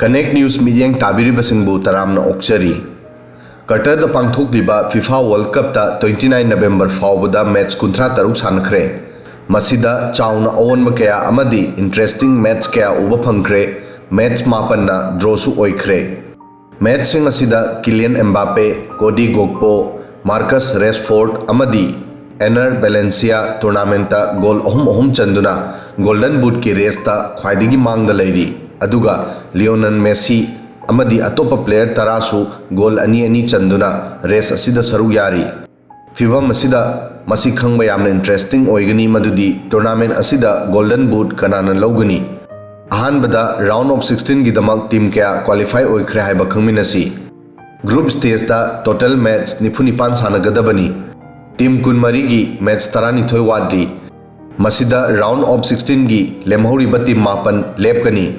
Connect news medium ताबीरिबसिंगबु तरामना ओक्चरी कटर द पांगथोकलिबा फीफा वर्ल्ड कप ता 29 नवंबर फावबदा मैच 53 सानखरे मसिदा चाउना अवनब कया अमदी इंटरेस्टिंग मैच कया उब फंखरे मैच मापन्ना ड्रॉसु ओइखरे मैच सिंग असिदा Kylian Mbappe Cody Gakpo Marcus Rashford अमदी एनर वेलेंसिया टूर्नामेंट गोल अहुम चंदुना गोल्डन बूट की रेस ता ख्वाइदिगी मांगदा लैरी अदुगा लियोनेल मेसी अमदी अतोप प्लेयर तरासु गोल अनी चंदुना रेस असिदा सरुक यारी फिवम असिदा मसी खंगबा यामना इंटरेस्टिंग ओइगनी मदुदी टूर्नामेंट असिदा गोल्डन बूट कनाना लौगनी अहानबदा राउंड ऑफ 16 की दमक टीम क्या क्वालिफाई ओइखरे हाइबा खंगमिनसी ग्रुप स्टेज ता टोटल मैच 95 सानगदबनी टीम कुनमरी की मैच 13 वादली मसिदा राउंड ऑफ 16 की लेमहौरिबा टीम मापन लेपकनी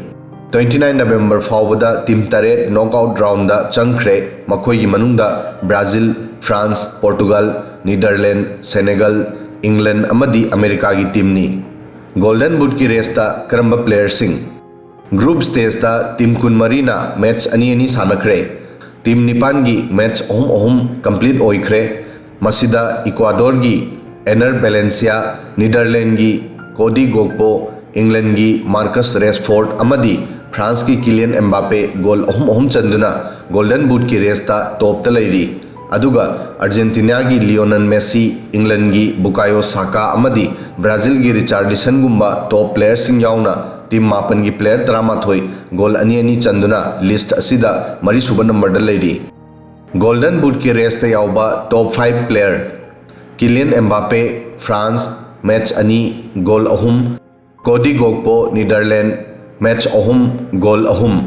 29 नवंबर फावबदा टीम 8 नॉकआउट राउंड दा चंखरे मखोई मनुंगदा Brazil France Portugal Netherlands Senegal England अमदी अमेरिका की टीम नी गोल्डन बूट की रेस ता करंबा प्लेयर सिंह ग्रुप स्टेज ता टीम कुनमरीना मैच अनी सानखरे टीम निपान की मैच अहुम कंप्लीट ओइखरे मसिदा इक्वाडोर की एनर वेलेंसिया नीदरलैंड की कोडी गोगपो इंग्लैंड की मार्कस रेशफोर्ड अमदी फ्रांस की किलियन एम्बापे गोल अहुम चंदुना गोल्डन बूट की रेस ता टॉप लैरी अदुगा अर्जेंटीना की लियोनेल मेसी इंग्लैंड की बुकायो साका अमदी ब्राजील की रिचार्लिसन गुम्बा टॉप प्लेयर सिंह याउना टीम मापन की प्लेयर 13 गोल अनी चंदुना लिस्ट असिदा मरीसुबा नंबर लैरी गोल्डन बूट की रेस ता याउबा top 5 player Kylian Mbappe France match अनी गोल अहुम कोडी गोगपो नीदरलैंड मैच अहुम गोल अहुम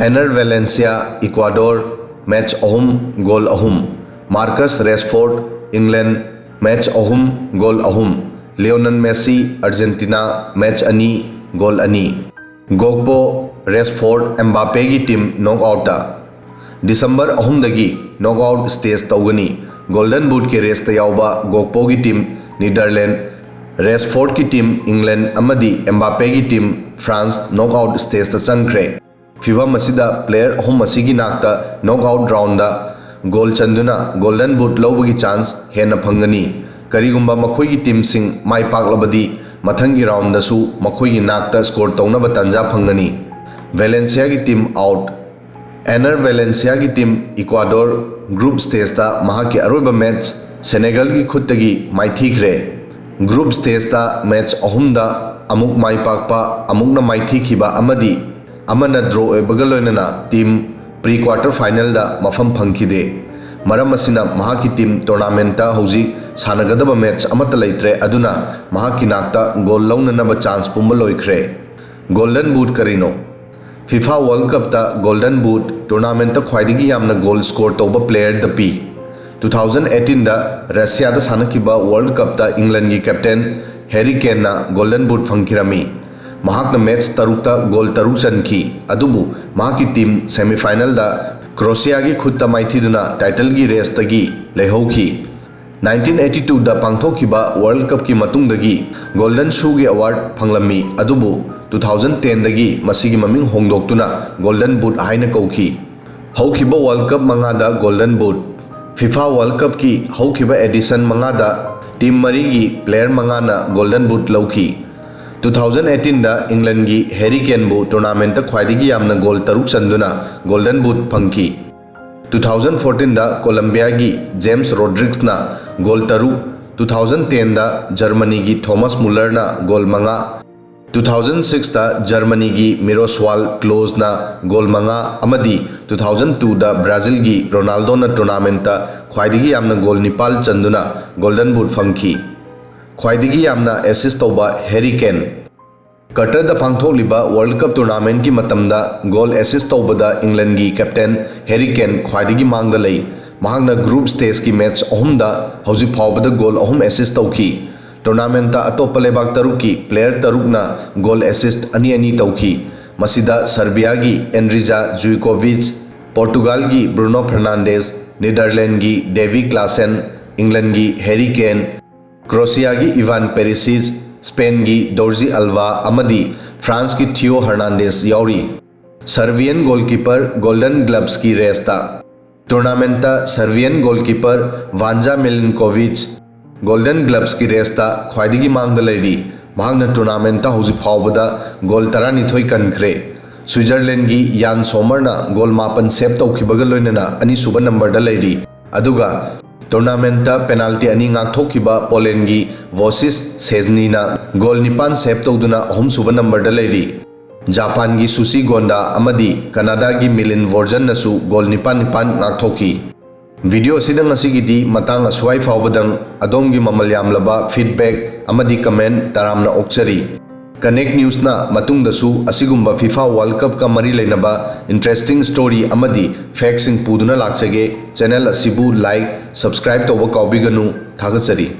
एनर वेलेंसिया इक्वाडोर मैच अहुम गोल अहुम मार्कस रेशफोर्ड इंग्लैंड मैच अहुम गोल अहुम लियोनेल मेसी अर्जेंटीना मैच अनी गोल अनी गोगपो रेशफोर्ड एम्बापे की टीम नॉकआउट दिसंबर अहुमदगी नॉकआउट स्टेज तौगनी गोल्डन बूट के रेस याउबा गोगपो की टीम नीदरलैंड रेशफोर्ड की टीम इंग्लैंड अमदी एम्बापे की टीम फ्रांस नॉकआउट स्टेज चंखरे फिवम असिदा प्लेयर अहुम असिगी नाक्ता नॉकआउट राउंड गोल चंदुना गोल्डन बूट लौबगी चांस हेन फंगनी करीगुंबा मखोई की टीम सिंह माई पाकलबदी मथंगी राउंड दसु मखोई की नाक्ता स्कोर तौनब तंजा फंगनी वेलेंसिया की टीम आउट एनर वेलेंसिया की टीम इक्वाडोर ग्रुप स्टेज ता महाकी अरोइबा मैच सेनेगल की खुदगी माइथीखरे ग्रुप स्टेज ता मैच अहुमदा अमुक माई पाकपा अमुकना माइथीखिबा अमदी अमना ड्रॉ ओइबगा लोइनना टीम प्री क्वार्टर फाइनल दा मफम फंखिदे मरम असिना महाकी टीम टूर्नामेंट ता हौजी सानगदबा मैच अमत लैत्रे अदुना महाकी नाक्ता गोल लौननबा चांस पुंबा लोइखरे गोल्डन बूट करिनो फीफा वर्ल्ड कप ता गोल्डन बूट टूर्नामेंट ता ख्वाइदिगी यामना गोल स्कोर तौबा प्लेयर द पी 2018 दा रशिया दा सानकिबा वर्ल्ड कप ता इंग्लैंड की कैप्टन हैरी केन ना गोल्डन बूट फंखिरमी महाकना मैच तरुकता गोल तरुक चनखी अदुबु महाकी टीम सेमीफाइनल दा क्रोएशिया की खुद माइथीदुना टाइटल की रेस तगी लेहौखी 1982 दा पांगथोखिबा वर्ल्ड कप की मतुंगदगी गोल्डन शू की अवार्ड फंगलमी अदुबु 2010 दगी मसीगी ममिंग होंगदोक्तुना गोल्डन बूट हाइना कौखी हौखिबा वर्ल्ड कप मंगादा golden boot FIFA World Cup की हौखिबा एडिशन मंगादा टीम मरी की प्लेयर मंगाना गोल्डन बूट लौखी 2018 दा इंग्लैंड की हैरी केन बु टूर्नामेंट ख्वाइदिगी यामना गोल तरुक चंदुना गोल्डन बूट फंखी 2014 दा कोलंबिया की जेम्स रोड्रिग्स ना गोल तरुक 2010 दा जर्मनी की थॉमस मुलर ना गोल मंगा 2006 दा जर्मनी की मिरोस्वाल क्लोज ना गोल मंगा अमदी 2002 दा ब्राजील की रोनाल्डो ना टूर्नामेंट ता ख्वाइदिगी यामना गोल निपाल चंदुना गोल्डन बूट फंखी ख्वाइदिगी यामना एसिस्ट तौबा हैरी केन कटर दा पांगथोकलिबा वर्ल्ड कप टूर्नामेंट की मतमदा गोल एसिस्ट तौबदा इंग्लैंड की कैप्टन हैरी केन ख्वाइदिगी मांगदा लई महांगना ग्रुप स्टेज की मैच अहुमदा हौजी फावबदा गोल अहुम एसिस्ट तौखी टूर्नामेंट अतोप लेबाक तरुक की प्लेयर तरुकना गोल एसिस्ट अनी तौखी मसिदा सर्बिया की एनरिजा जुइकोविच पोर्टुगाल की ब्रूनो फर्नांडेस नीदरलैंड की डेवी क्लासेन इंग्लैंड की हैरी केन क्रोएशिया की इवान पेरिसिच स्पेन की डोर्जी अल्वा अमदी फ्रांस की थियो हर्नांडेस याउरी सर्बियन गोलकीपर गोल्डन ग्लव्स की रेस्ता tournament Serbian goalkeeper Vanja Milinkovic golden gloves की रेस्ता ख्वाइदगी मांगद लेरी टूर्नामेंट हौजिक फाउबदा गोल 12 कनख्रे स्विट्जरलैंड की यान सोमरना गोल 9 सेव तौखिबगा लोइनना अनीसुब नंबर लेरी अदुगा टूर्नामेंट पेनाल्टी अनी गाथोखिबा पोलैंड की वोसिस सेजनीना गोल 9 सेव तौदुना अहुमसुब नंबर लेरी जापान की सुसी गोंडा अमदी कनाडा की मिलिन वोर्जन नसु गोल 9 गाथोखी वीडियो सिदंग असिगिदी मतंग अस्वाई फाउबदंग अदोमगी ममल यामलबा फीडबैक अमदी कमेंट तरामना ओक्चरी कनेक्ट न्यूज़ ना मतुंगदसु असिगुंबा फीफा वर्ल्ड कप का मरी लेनबा interesting story अमदी facts पुदुना लाक्चगे channel असिबु like subscribe तौबा काउबिगनु थागचरी।